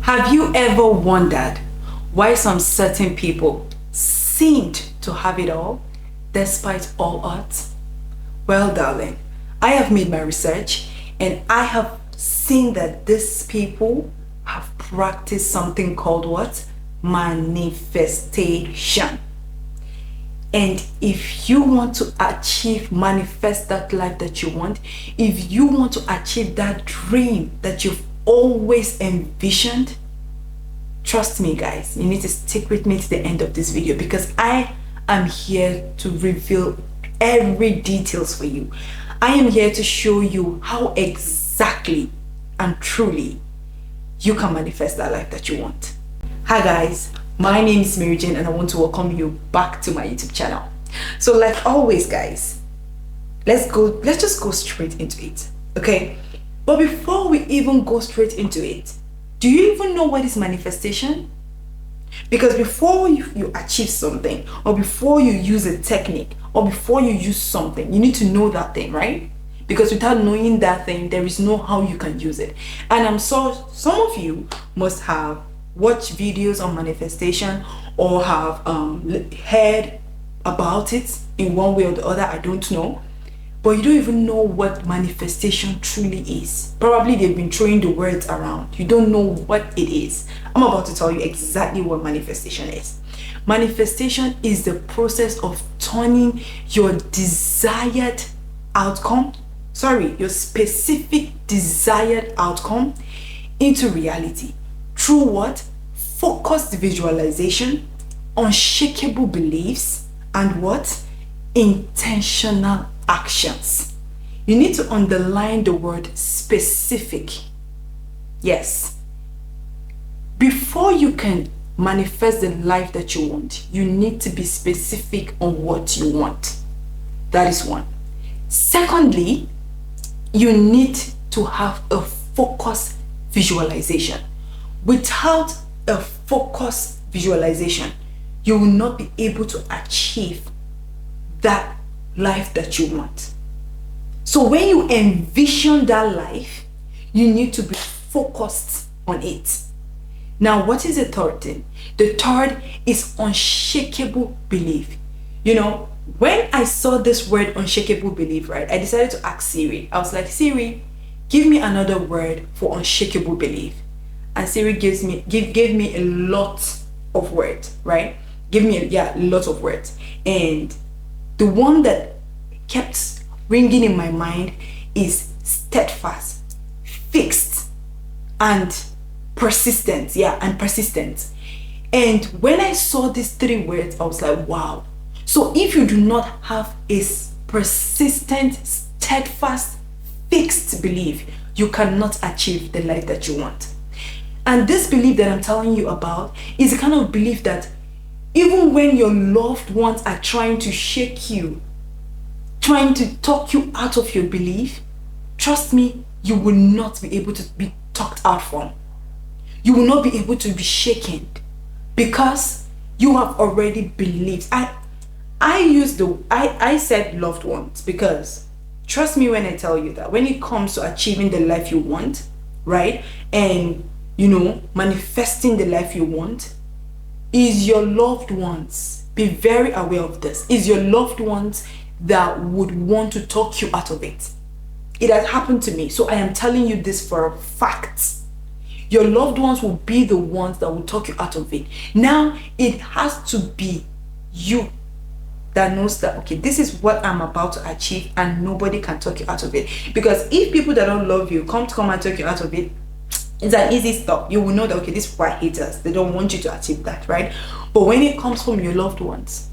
Have you ever wondered why some certain people seemed to have it all despite all odds? Well, darling, I have made my research and I have seen that these people have practiced something called what? Manifestation. And if you want to manifest that life that you want, if you want to achieve that dream that you've always envisioned, trust me guys, you need to stick with me to the end of this video, because I am here to reveal every details for you. I am here to show you how exactly and truly you can manifest that life that you want. Hi guys, my name is Mary Jane and I want to welcome you back to my YouTube channel. So like always guys, let's just go straight into it, okay? But before we even go straight into it, do you even know what is manifestation? Because before you achieve something, or before you use a technique, or before you use something, you need to know that thing, right? Because without knowing that thing, there is no how you can use it. And I'm so some of you must have watched videos on manifestation or have heard about it in one way or the other, I don't know. But you don't even know what manifestation truly is. Probably they've been throwing the words around. You don't know what it is. I'm about to tell you exactly what manifestation is. Manifestation is the process of turning your desired outcome, your specific desired outcome into reality. Through what? Focused visualization, unshakable beliefs, and what? Intentional actions. You need to underline the word specific. Yes. Before you can manifest the life that you want, you need to be specific on what you want. That is one. Secondly, you need to have a focused visualization. Without a focused visualization, you will not be able to achieve that life that you want. So when you envision that life, you need to be focused on it. Now, what is the third thing? The third is unshakable belief. You know, when I saw this word unshakable belief, right, I decided to ask Siri. I was like, Siri, give me another word for unshakable belief. And Siri gave me a lot of words, right? Give me a lot of words. And the one that kept ringing in my mind is steadfast, fixed, and persistent. And persistent. And when I saw these three words, I was like, wow. So if you do not have a persistent, steadfast, fixed belief, you cannot achieve the life that you want. And this belief that I'm telling you about is the kind of belief that even when your loved ones are trying to shake you, trying to talk you out of your belief, trust me, you will not be able to be talked out from. You will not be able to be shaken because you have already believed. I said loved ones because trust me when I tell you that when it comes to achieving the life you want, right, and you know, manifesting the life you want, is your loved ones. Be very aware of this. Is your loved ones that would want to talk you out of it. It has happened to me, so I am telling you this for a fact. Your loved ones will be the ones that will talk you out of it. Now it has to be you that knows that, okay, this is what I'm about to achieve and nobody can talk you out of it. Because if people that don't love you come and talk you out of it, it's an easy stop. You will know that, okay, this is why haters, they don't want you to achieve that, right? But when it comes from your loved ones,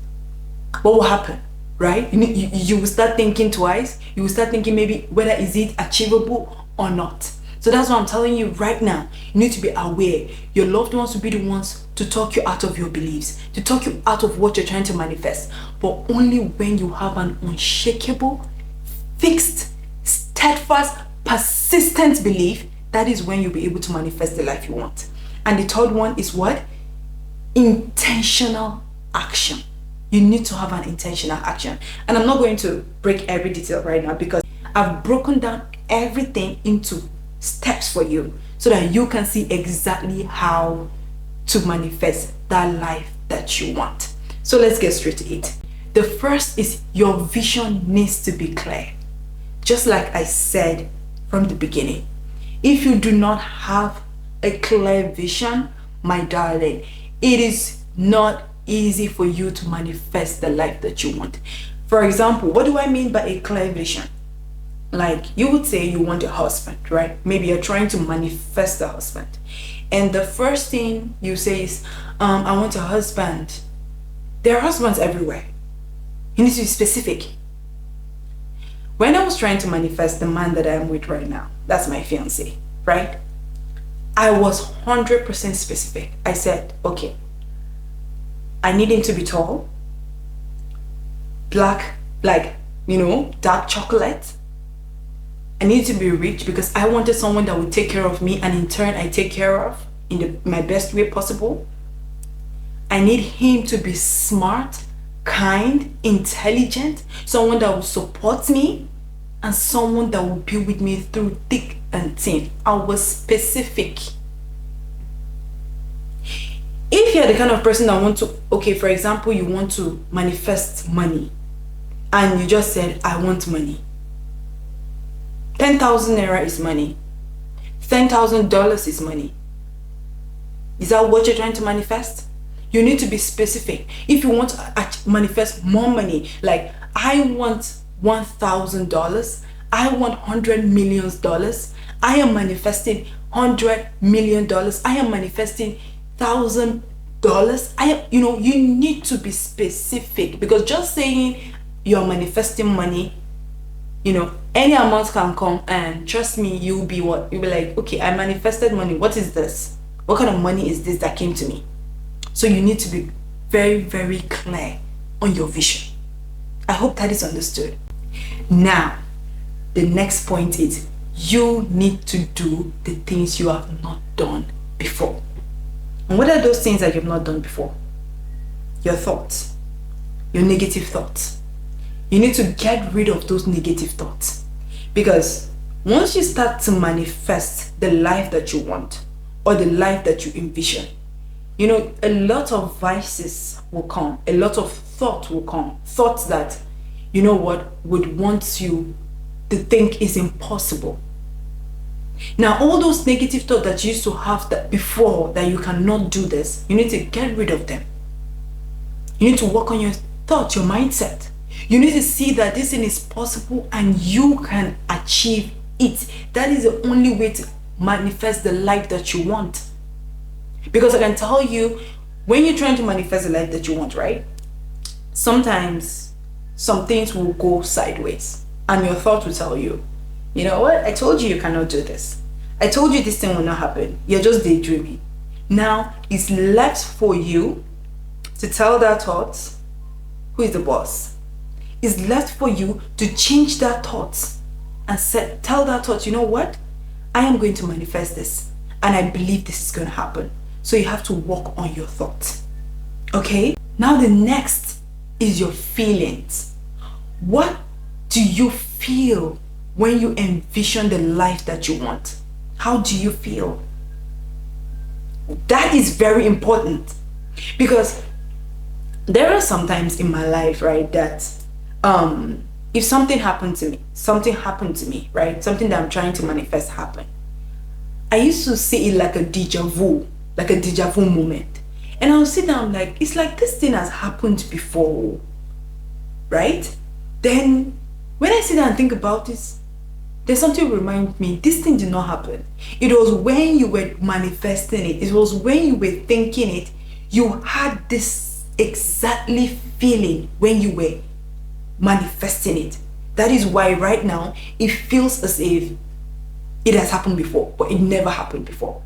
what will happen, right? You will start thinking twice. You will start thinking maybe whether is it achievable or not. So that's what I'm telling you right now. You need to be aware. Your loved ones will be the ones to talk you out of your beliefs, to talk you out of what you're trying to manifest. But only when you have an unshakable, fixed, steadfast, persistent belief, that is when you'll be able to manifest the life you want. And the third one is what? Intentional action. You need to have an intentional action. And I'm not going to break every detail right now because I've broken down everything into steps for you so that you can see exactly how to manifest that life that you want. So let's get straight to it. The first is your vision needs to be clear. Just like I said from the beginning, if you do not have a clear vision, my darling, it is not easy for you to manifest the life that you want. For example, what do I mean by a clear vision? Like, you would say you want a husband, right? Maybe you're trying to manifest a husband, and the first thing you say is, I want a husband. There are husbands everywhere. You need to be specific. When I was trying to manifest the man that I'm with right now, that's my fiance, right? I was 100% specific. I said, okay, I need him to be tall, black, like, dark chocolate. I need to be rich because I wanted someone that would take care of me, and in turn I take care of in my best way possible. I need him to be smart, kind, intelligent, someone that will support me, and someone that will be with me through thick and thin. I was specific. If you're the kind of person that okay, for example, you want to manifest money, and you just said, I want money. 10,000 naira is money. $10,000 is money. Is that what you're trying to manifest? You need to be specific. If you want to manifest more money, like, I want $1,000, I want $100 million, I am manifesting $100 million, I am manifesting $1,000. You need to be specific, because just saying you're manifesting money, any amount can come, and trust me, you'll be like, okay, I manifested money. What is this? What kind of money is this that came to me? So you need to be very, very clear on your vision. I hope that is understood. Now, the next point is you need to do the things you have not done before. And what are those things that you've not done before? Your thoughts, your negative thoughts. You need to get rid of those negative thoughts, because once you start to manifest the life that you want or the life that you envision, a lot of vices will come, a lot of thought will come, thoughts that, would want you to think is impossible. Now, all those negative thoughts that you used to have that before, that you cannot do this, you need to get rid of them. You need to work on your thoughts, your mindset. You need to see that this thing is possible and you can achieve it. That is the only way to manifest the life that you want. Because I can tell you, when you're trying to manifest the life that you want, right? Sometimes some things will go sideways, and your thought will tell you, you know what? I told you cannot do this. I told you this thing will not happen. You're just daydreaming. Now it's left for you to tell that thought, who is the boss? It's left for you to change that thought and tell that thought, you know what? I am going to manifest this, and I believe this is going to happen. So you have to work on your thoughts. Okay? Now the next is your feelings. What do you feel when you envision the life that you want? How do you feel? That is very important, because there are some times in my life, right, that if something happened to me, right, something that I'm trying to manifest happen, I used to see it like a deja vu moment, and I'll sit down like, it's like this thing has happened before, right? Then when I sit down and think about this, there's something remind me this thing did not happen. It was when you were manifesting it, it was when you were thinking it, you had this exactly feeling when you were manifesting it. That is why right now it feels as if it has happened before, but it never happened before.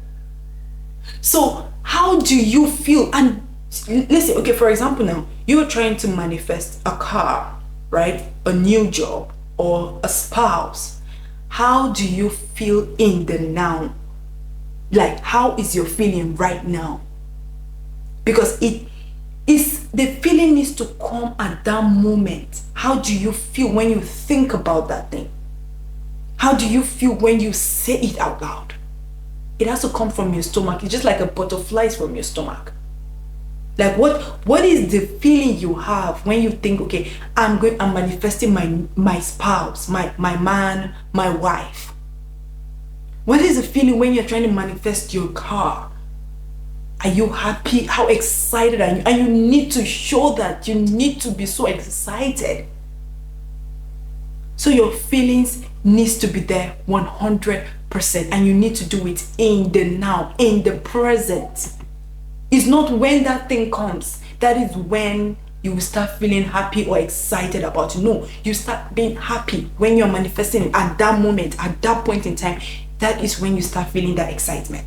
So how do you feel? And listen, okay, for example, now you're trying to manifest a car, right, a new job, or a spouse. How do you feel in the now? Like, how is your feeling right now? Because the feeling needs to come at that moment. How do you feel when you think about that thing? How do you feel when you say it out loud? It has to come from your stomach. It's just like a butterfly from your stomach. Like what is the feeling you have when you think, okay, I'm manifesting my spouse, my man, my wife? What is the feeling when you're trying to manifest your car? Are you happy? How excited are you? And you need to show that. You need to be so excited. So your feelings needs to be there 100%, and you need to do it in the now, in the present. It's not when that thing comes. That is when you will start feeling happy or excited about it. No, you start being happy when you're manifesting it at that moment, at that point in time. That is when you start feeling that excitement.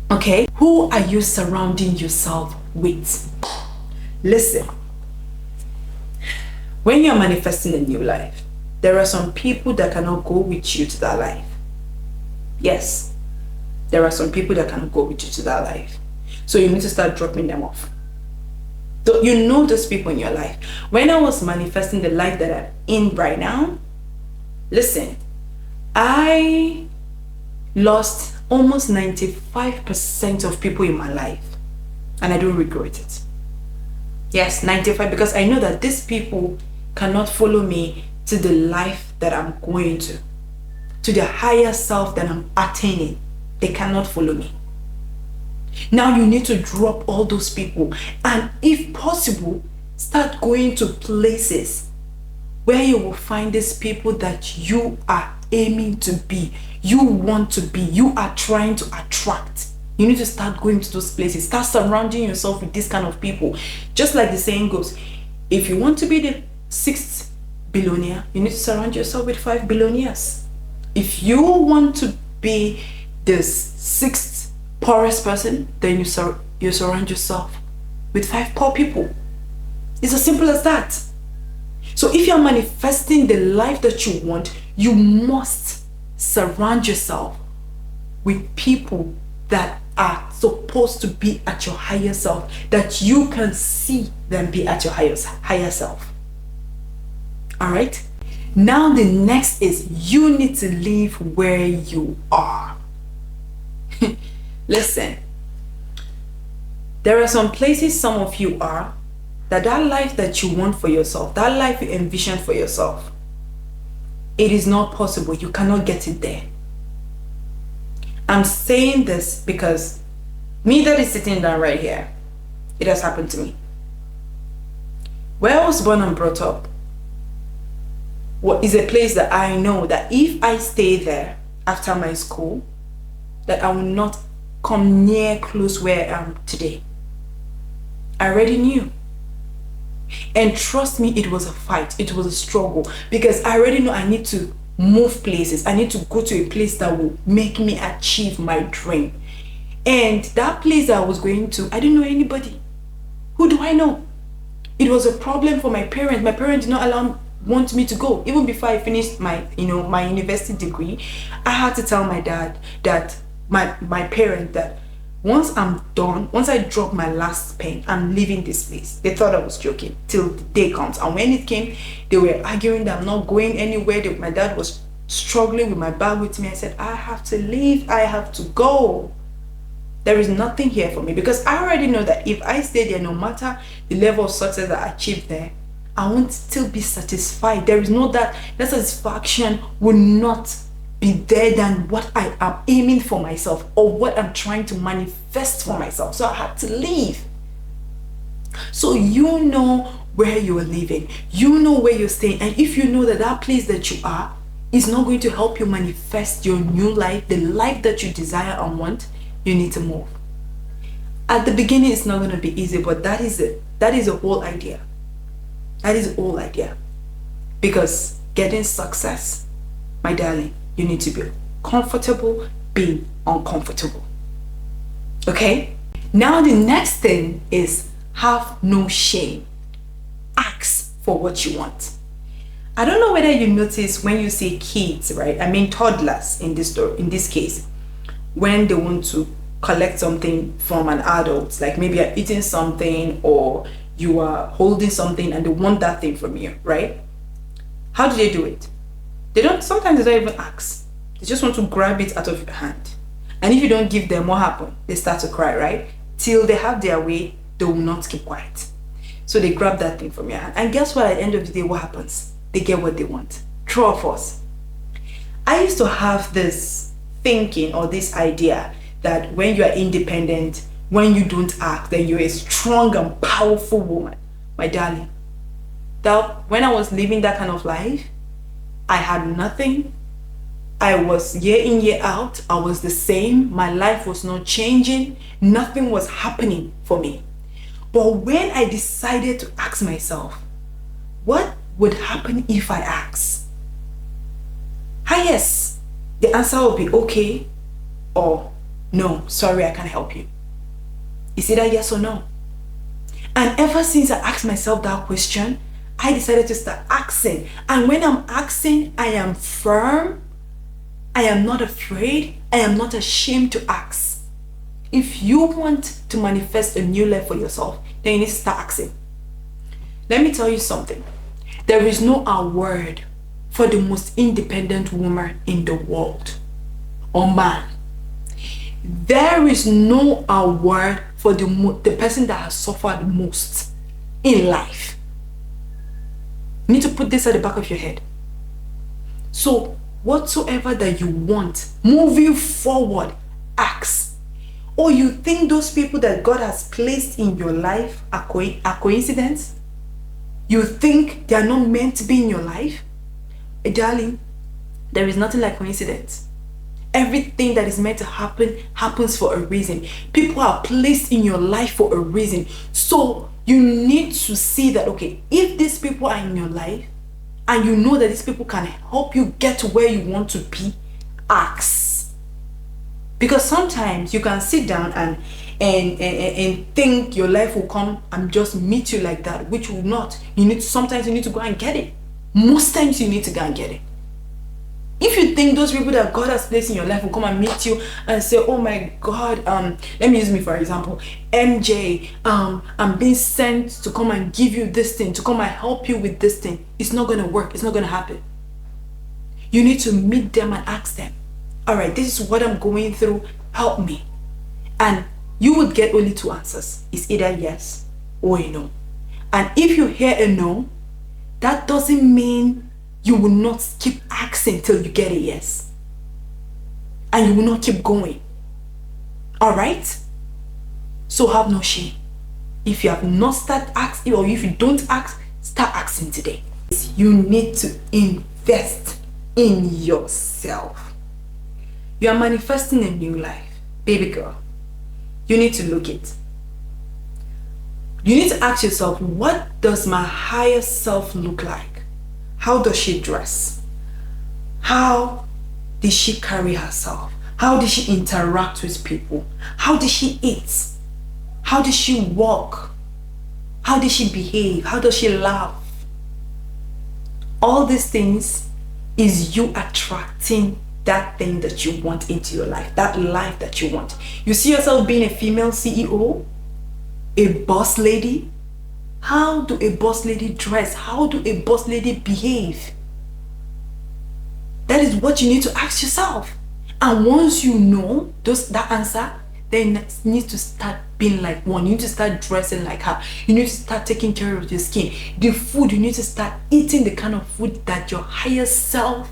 Okay? Who are you surrounding yourself with? Listen. When you're manifesting a new life, there are some people that cannot go with you to that life. Yes. There are some people that cannot go with you to that life. So you need to start dropping them off. So you know those people in your life. When I was manifesting the life that I'm in right now, listen, I lost almost 95% of people in my life. And I don't regret it. Yes, 95, because I know that these people cannot follow me to the life that I'm going to the higher self that I'm attaining. They cannot follow me. Now you need to drop all those people, and if possible, start going to places where you will find these people that you are aiming to be, you want to be, you are trying to attract. You need to start going to those places. Start surrounding yourself with this kind of people. Just like the saying goes, if you want to be the 6th billionaire, you need to surround yourself with 5 billionaires. If you want to be the 6th poorest person, then you surround yourself with 5 poor people. It's as simple as that. So if you're manifesting the life that you want, you must surround yourself with people that are supposed to be at your higher self, that you can see them be at your higher self. All right? Now the next is you need to live where you are. Listen, there are some places some of you are, that life that you want for yourself, that life you envision for yourself, it is not possible. You cannot get it there. I'm saying this because me that is sitting down right here, it has happened to me. Where I was born and brought up, what is a place that I know that if I stay there after my school, that I will not come near close where I am today. I already knew. And trust me, it was a fight. It was a struggle, because I already know I need to move places. I need to go to a place that will make me achieve my dream. And that place that I was going to, I didn't know anybody. Who do I know? It was a problem for my parents. My parents did not want me to go. Even before I finished my university degree, I had to tell my dad that my parent that once I'm done, once I drop my last pen, I'm leaving this place. They thought I was joking till the day comes. And when it came, they were arguing that I'm not going anywhere. My dad was struggling with my bag with me. I said, I have to leave. I have to go. There is nothing here for me, because I already know that if I stay there, no matter the level of success that I achieve there, I won't still be satisfied. There is no that satisfaction will not be there than what I am aiming for myself, or what I'm trying to manifest for myself. So I had to leave. So you know where you're living, you know where you're staying, and if you know that place that you are is not going to help you manifest your new life, the life that you desire and want, you need to move. At the beginning, it's not going to be easy, but that is it. That is the whole idea. That is the whole idea. Because getting success, my darling, you need to be comfortable being uncomfortable. Okay? Now the next thing is have no shame. Ask for what you want. I don't know whether you notice when you see kids, right? I mean toddlers in this case, when they want to collect something from an adult, like maybe you're eating something or you are holding something and they want that thing from you, right? How do they do it? Sometimes they don't even ask. They just want to grab it out of your hand. And if you don't give them, what happens? They start to cry, right? Till they have their way, they will not keep quiet. So they grab that thing from your hand. And guess what? At the end of the day, what happens? They get what they want. True or false? I used to have this thinking or this idea that when you are independent, when you don't act, then you're a strong and powerful woman. My darling, that when I was living that kind of life, I had nothing. I was year in, year out. I was the same. My life was not changing. Nothing was happening for me. But when I decided to ask myself, what would happen if I ask? Yes, the answer will be okay or no, sorry, I can't help you. Is it a yes or no? And ever since I asked myself that question, I decided to start asking. And when I'm asking, I am firm. I am not afraid. I am not ashamed to ask. If you want to manifest a new life for yourself, then you need to start asking. Let me tell you something. There is no award for the most independent woman in the world or man. There is no award for the person that has suffered most in life. You need to put this at the back of your head. So whatsoever that you want, moving forward, ask. Or you think those people that God has placed in your life are coincidence? You think they are not meant to be in your life? Darling, there is nothing like coincidence. Everything that is meant to happen happens for a reason. People are placed in your life for a reason. So you need to see that, okay, if these people are in your life and you know that these people can help you get to where you want to be, ask. Because sometimes you can sit down and think your life will come and just meet you like that, which will not. Sometimes you need to go and get it. Most times you need to go and get it. If you think those people that God has placed in your life will come and meet you and say, oh my God, let me use me for example, MJ, I'm being sent to come and give you this thing, to come and help you with this thing. It's not going to work. It's not going to happen. You need to meet them and ask them, all right, this is what I'm going through. Help me. And you would get only two answers. It's either yes or a no. And if you hear a no, that doesn't mean you will not keep asking till you get a yes. And you will not keep going. Alright? So have no shame. If you have not started asking, or if you don't ask, start asking today. You need to invest in yourself. You are manifesting a new life. Baby girl, you need to look it. You need to ask yourself, what does my higher self look like? How does she dress? How did she carry herself? How did she interact with people? How did she eat? How did she walk? How did she behave? How does she laugh? All these things is you attracting that thing that you want into your life, that life that you want. You see yourself being a female CEO, a boss lady. How do a boss lady dress? How do a boss lady behave? That is what you need to ask yourself. And once you know that answer, then you need to start being like one. You need to start dressing like her. You need to start taking care of your skin. The food, you need to start eating the kind of food that your higher self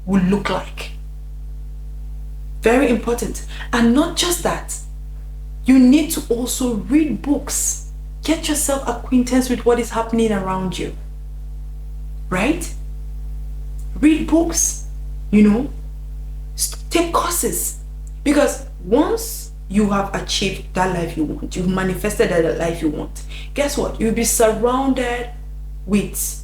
will look like. Very important. And not just that, you need to also read books. Get yourself acquainted with what is happening around you. Right? Read books, take courses. Because once you have achieved that life you want, you've manifested that life you want, guess what? You'll be surrounded with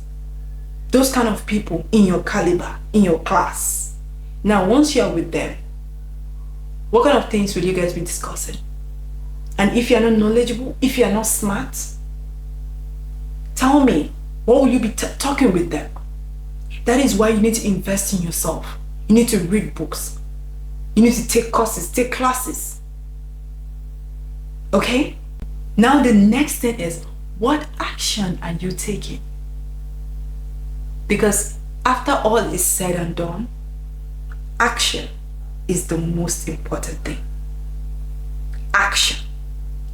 those kind of people in your caliber, in your class. Now, once you're with them, what kind of things will you guys be discussing? And if you're not knowledgeable, if you're not smart, tell me, what will you be talking with them? That is why you need to invest in yourself. You need to read books. You need to take courses, take classes. Okay? Now the next thing is, what action are you taking? Because after all is said and done, action is the most important thing. Action.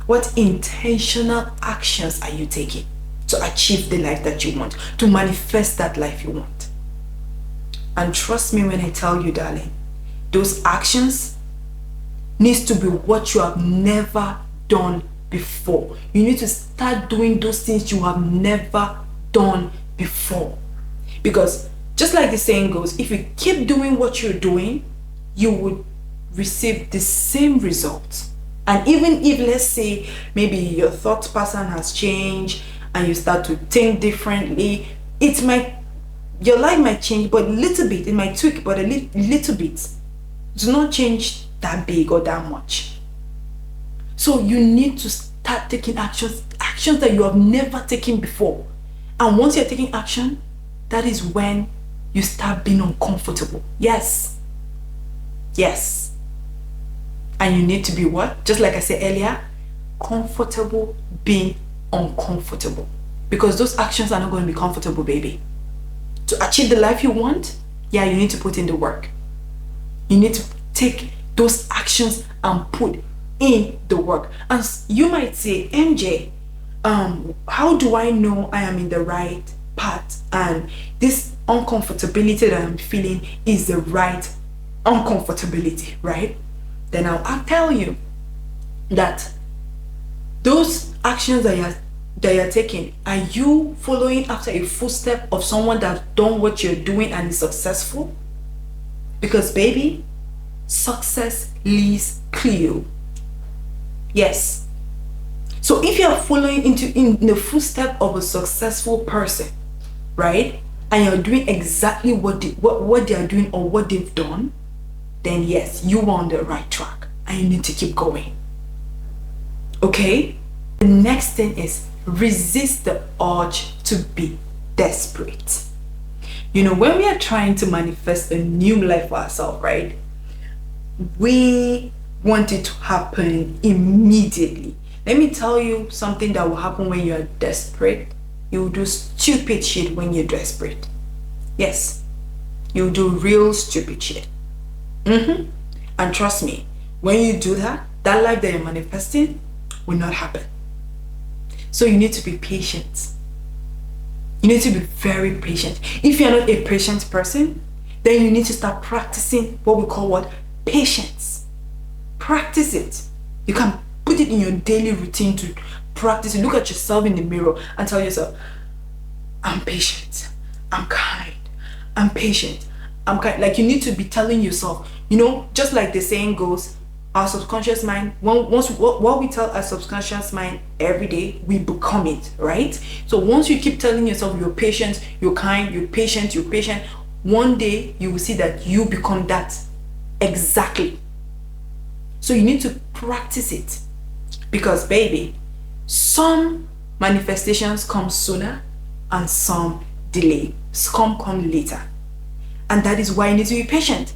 What intentional actions are you taking to achieve the life that you want, to manifest that life you want? And trust me when I tell you, darling, those actions needs to be what you have never done before. You need to start doing those things you have never done before. Because just like the saying goes, if you keep doing what you're doing, you would receive the same results. And even if, let's say, maybe your thought pattern has changed and you start to think differently, your life might change, but a little bit. It might tweak, but a little bit. Do not change that big or that much. So you need to start taking actions that you have never taken before. And once you're taking action, that is when you start being uncomfortable. Yes. And you need to be what? Just like I said earlier, comfortable being uncomfortable. Because those actions are not going to be comfortable, baby. To achieve the life you want, you need to put in the work. You need to take those actions and put in the work. And you might say, MJ, how do I know I am in the right path and this uncomfortability that I'm feeling is the right uncomfortability, right? Then I'll tell you that those actions that you're taking, are you following after a footstep of someone that's done what you're doing and is successful? Because baby, success leaves clue. Yes. So if you're following in the footstep of a successful person, right, and you're doing exactly what they are doing or what they've done, then yes, you are on the right track and you need to keep going. Okay? The next thing is resist the urge to be desperate. When we are trying to manifest a new life for ourselves, right, we want it to happen immediately. Let me tell you something that will happen when you are desperate. You will do stupid shit when you're desperate. Yes, you'll do real stupid shit. And trust me, when you do that life that you're manifesting will not happen. So you need to be patient. You need to be very patient. If you're not a patient person, then you need to start practicing what we call patience. Practice it. You can put it in your daily routine to practice it. Look at yourself in the mirror and tell yourself, I'm patient, I'm kind, I'm patient, I'm kind. Like, you need to be telling yourself, just like the saying goes, our subconscious mind, once what we tell our subconscious mind every day, we become it, right? So once you keep telling yourself you're patient, you're kind, you're patient, one day you will see that you become that exactly. So you need to practice it, because baby, some manifestations come sooner and some delay. Some come later, and that is why you need to be patient.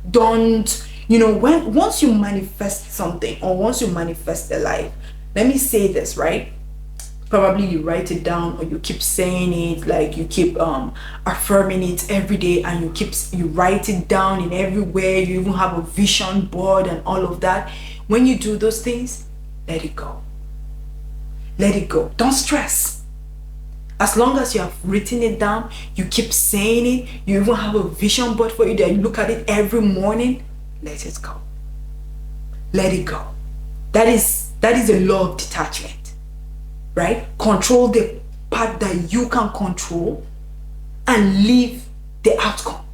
Don't once you manifest something, or once you manifest a life, let me say this, right? Probably you write it down, or you keep saying it, like you keep affirming it every day, and you write it down in everywhere. You even have a vision board and all of that. When you do those things, let it go. Don't stress. As long as you have written it down, you keep saying it, you even have a vision board for you that you look at it every morning, let it go. Let it go. That is a law of detachment, right? Control the part that you can control and leave the outcome.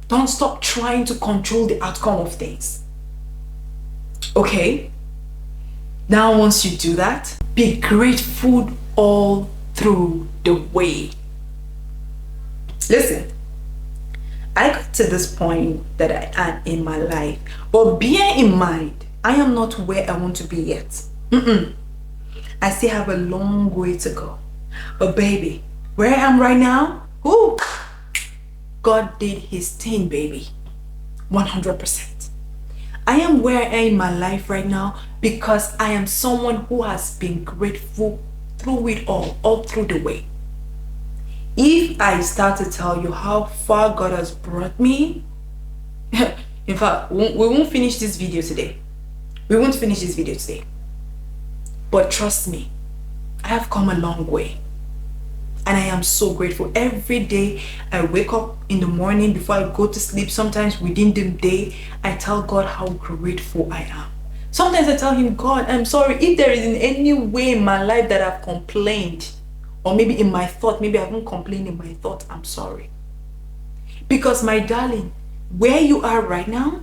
Don't stop trying to control the outcome of things. Okay? Now, once you do that, be grateful all through the way. Listen, I got to this point that I am in my life, but bear in mind, I am not where I want to be yet. I still have a long way to go. But baby, where I am right now, God did his thing, baby. 100%. I am where I am in my life right now because I am someone who has been grateful through it all through the way. If I start to tell you how far God has brought me, In fact, we won't finish this video today. We won't finish this video today. But trust me, I have come a long way. And I am so grateful. Every day I wake up in the morning before I go to sleep, sometimes within the day, I tell God how grateful I am. Sometimes I tell him, God, I'm sorry if there is in any way in my life that I've complained, or maybe in my thought, maybe I haven't complained in my thought, I'm sorry. Because my darling, where you are right now,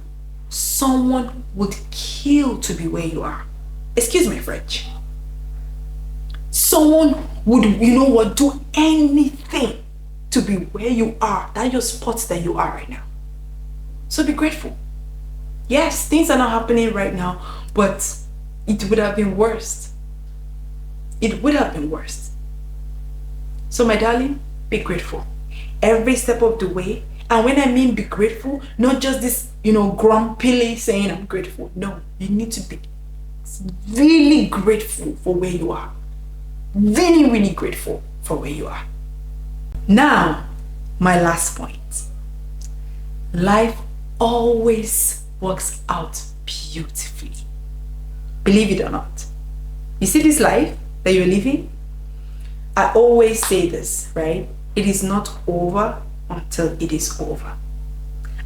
someone would kill to be where you are. Excuse my French. Someone would, do anything to be where you are, that your spot that you are right now. So be grateful. Yes, things are not happening right now, but it would have been worse. It would have been worse. So my darling, be grateful. Every step of the way. And when I mean be grateful, not just this, grumpily saying I'm grateful. No, you need to be really grateful for where you are. Really, really grateful for where you are. Now, my last point. Life always works out beautifully. Believe it or not. You see this life that you're living? I always say this, right? It is not over until it is over.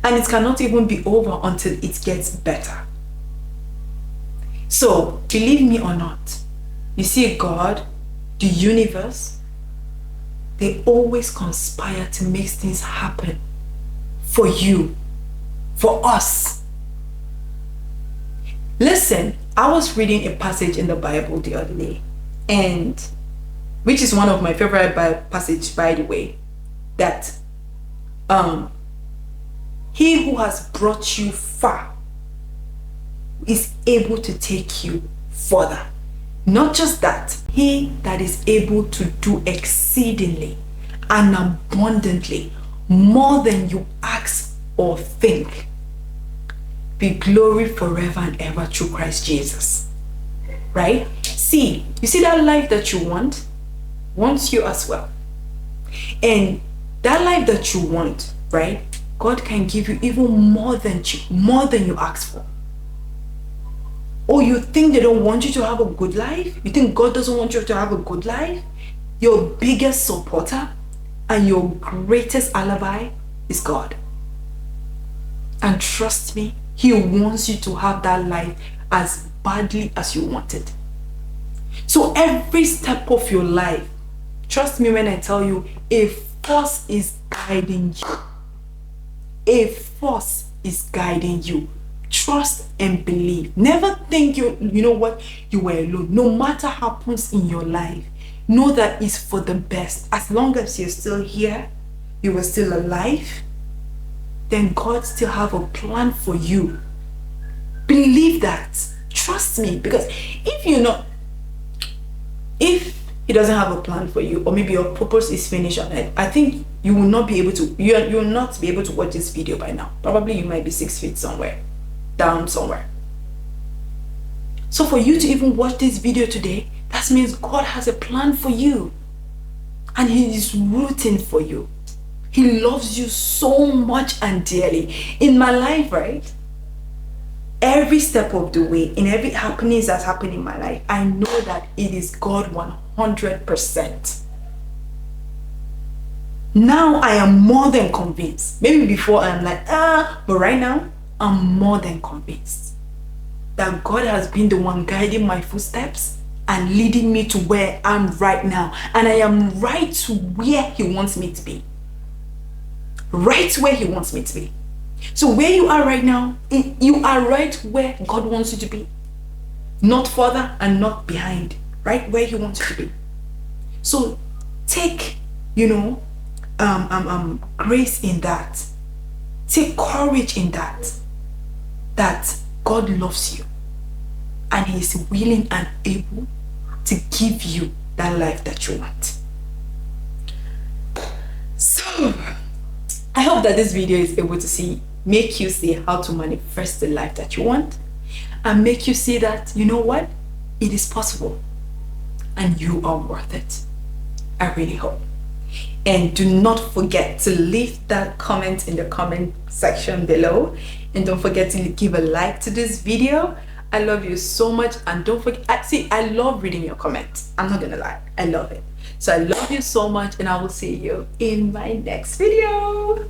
And it cannot even be over until it gets better. So, believe me or not, you see God, the universe, they always conspire to make things happen for you, for us. Listen, I was reading a passage in the Bible the other day, and which is one of my favorite passage, by the way, that he who has brought you far is able to take you further. Not just that, he that is able to do exceedingly and abundantly more than you ask or think, be glory forever and ever through Christ Jesus. Right? See, you see that life that you wants you as well. And that life that you want, right? God can give you even more than you ask for. Or you think they don't want you to have a good life? You think God doesn't want you to have a good life? Your biggest supporter and your greatest alibi is God. And trust me, he wants you to have that life as badly as you want it. So every step of your life, trust me when I tell you, a force is guiding you. A force is guiding you. Trust and believe. Never think you were alone. No matter what happens in your life, know that it's for the best. As long as you're still here, you are still alive, then God still have a plan for you. Believe that. Trust me, because if he doesn't have a plan for you, or maybe your purpose is finished on it, I think you will not be able to watch this video by now. Probably you might be 6 feet somewhere, down somewhere. So for you to even watch this video today, that means God has a plan for you, and he is rooting for you. He loves you so much and dearly. In my life, right, every step of the way, in every happenings that's happened in my life, I know that it is God 100%. Now I am more than convinced. Maybe before I'm like, but right now I'm more than convinced that God has been the one guiding my footsteps and leading me to where I'm right now. And I am right to where he wants me to be. Right where he wants me to be. So where you are right now, you are right where God wants you to be. Not further and not behind. Right where he wants you to be. So take, grace in that. Take courage in that. That God loves you. And he is willing and able to give you that life that you want. So, I hope that this video is able to make you see how to manifest the life that you want, and make you see that, you know what, it is possible and you are worth it. I really hope. And do not forget to leave that comment in the comment section below And don't forget to give a like to this video. I love you so much. And don't forget, I love reading your comments. I'm not gonna lie, I love it. So I love you so much, and I will see you in my next video.